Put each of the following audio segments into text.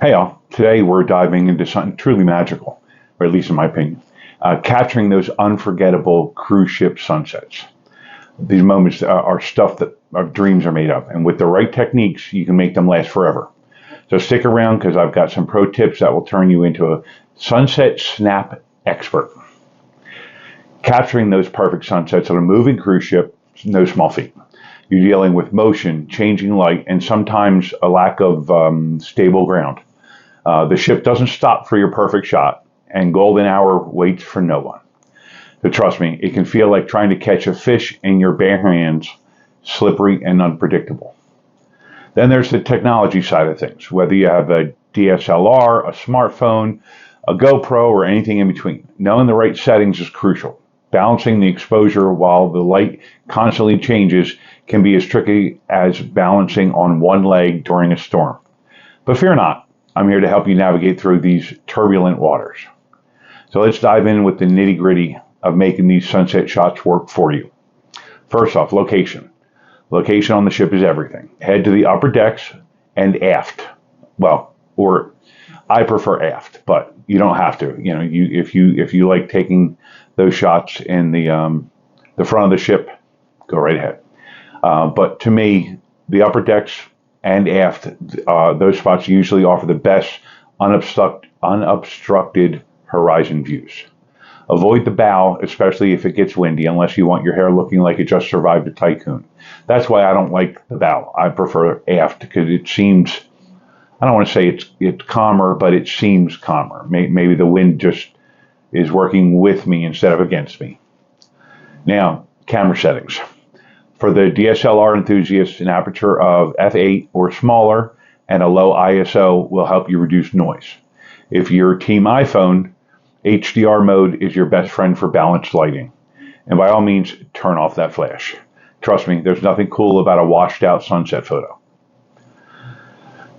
Hey all, today we're diving into something truly magical, or at least in my opinion, capturing those unforgettable cruise ship sunsets. These moments are stuff that our dreams are made of, and with the right techniques, you can make them last forever. So stick around because I've got some pro tips that will turn you into a sunset snap expert. Capturing those perfect sunsets on a moving cruise ship is no small feat. You're dealing with motion, changing light, and sometimes a lack of stable ground. The ship doesn't stop for your perfect shot, and golden hour waits for no one. So trust me, it can feel like trying to catch a fish in your bare hands, slippery and unpredictable. Then there's the technology side of things, whether you have a DSLR, a smartphone, a GoPro, or anything in between. Knowing the right settings is crucial. Balancing the exposure while the light constantly changes can be as tricky as balancing on one leg during a storm. But fear not, I'm here to help you navigate through these turbulent waters. So let's dive in with the nitty gritty of making these sunset shots work for you. First off, location. Location on the ship is everything. Head to the upper decks and aft. Well, or I prefer aft, but you don't have to. You know, if you like taking those shots in the front of the ship, go right ahead. But to me, the upper decks and aft, those spots usually offer the best unobstructed horizon views. Avoid the bow, especially if it gets windy, unless you want your hair looking like it just survived a typhoon. That's why I don't like the bow. I prefer aft because it seems, I don't want to say it's calmer, but it seems calmer. Maybe the wind just is working with me instead of against me. Now, camera settings. For the DSLR enthusiasts, an aperture of f8 or smaller and a low ISO will help you reduce noise. If you're Team iPhone, HDR mode is your best friend for balanced lighting. And by all means, turn off that flash. Trust me, there's nothing cool about a washed out sunset photo.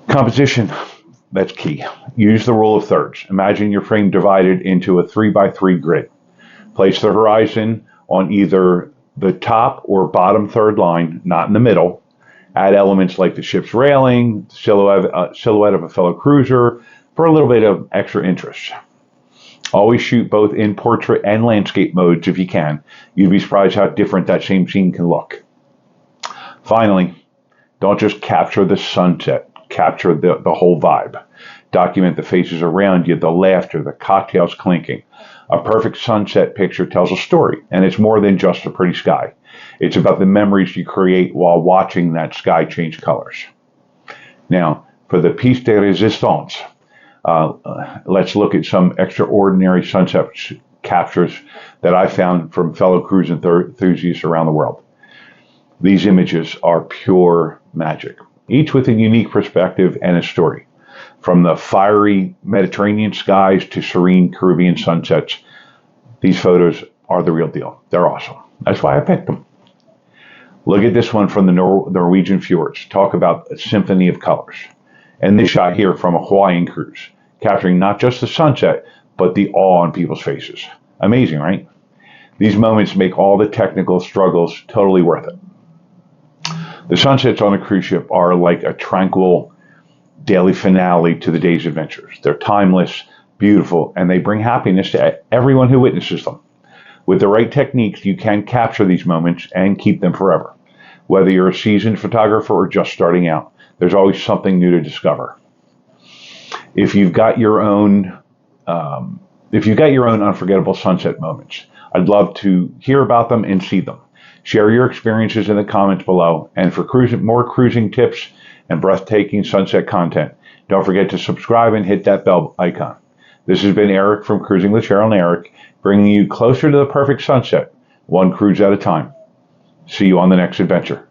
Composition, that's key. Use the rule of thirds. Imagine your frame divided into a 3x3 grid. Place the horizon on either the top or bottom third line, not in the middle. Add elements like the ship's railing, silhouette of a fellow cruiser for a little bit of extra interest. Always shoot both in portrait and landscape modes if you can. You'd be surprised how different that same scene can look. Finally, don't just capture the sunset. Capture the whole vibe. Document the faces around you, the laughter, the cocktails clinking. A perfect sunset picture tells a story, and it's more than just a pretty sky. It's about the memories you create while watching that sky change colors. Now, for the piece de resistance, let's look at some extraordinary sunset captures that I found from fellow cruise enthusiasts around the world. These images are pure magic, each with a unique perspective and a story. From the fiery Mediterranean skies to serene Caribbean sunsets, these photos are the real deal. They're awesome. That's why I picked them. Look at this one from the Norwegian fjords. Talk about a symphony of colors. And this shot here from a Hawaiian cruise, capturing not just the sunset, but the awe on people's faces. Amazing, right? These moments make all the technical struggles totally worth it. The sunsets on a cruise ship are like a tranquil daily finale to the day's adventures. They're timeless, beautiful, and they bring happiness to everyone who witnesses them. With the right techniques, you can capture these moments and keep them forever. Whether you're a seasoned photographer or just starting out, there's always something new to discover. If you've got your own unforgettable sunset moments, I'd love to hear about them and see them. Share your experiences in the comments below. And for more cruising tips and breathtaking sunset content, don't forget to subscribe and hit that bell icon. This has been Eric from Cruising with Cheryl and Eric, bringing you closer to the perfect sunset, one cruise at a time. See you on the next adventure.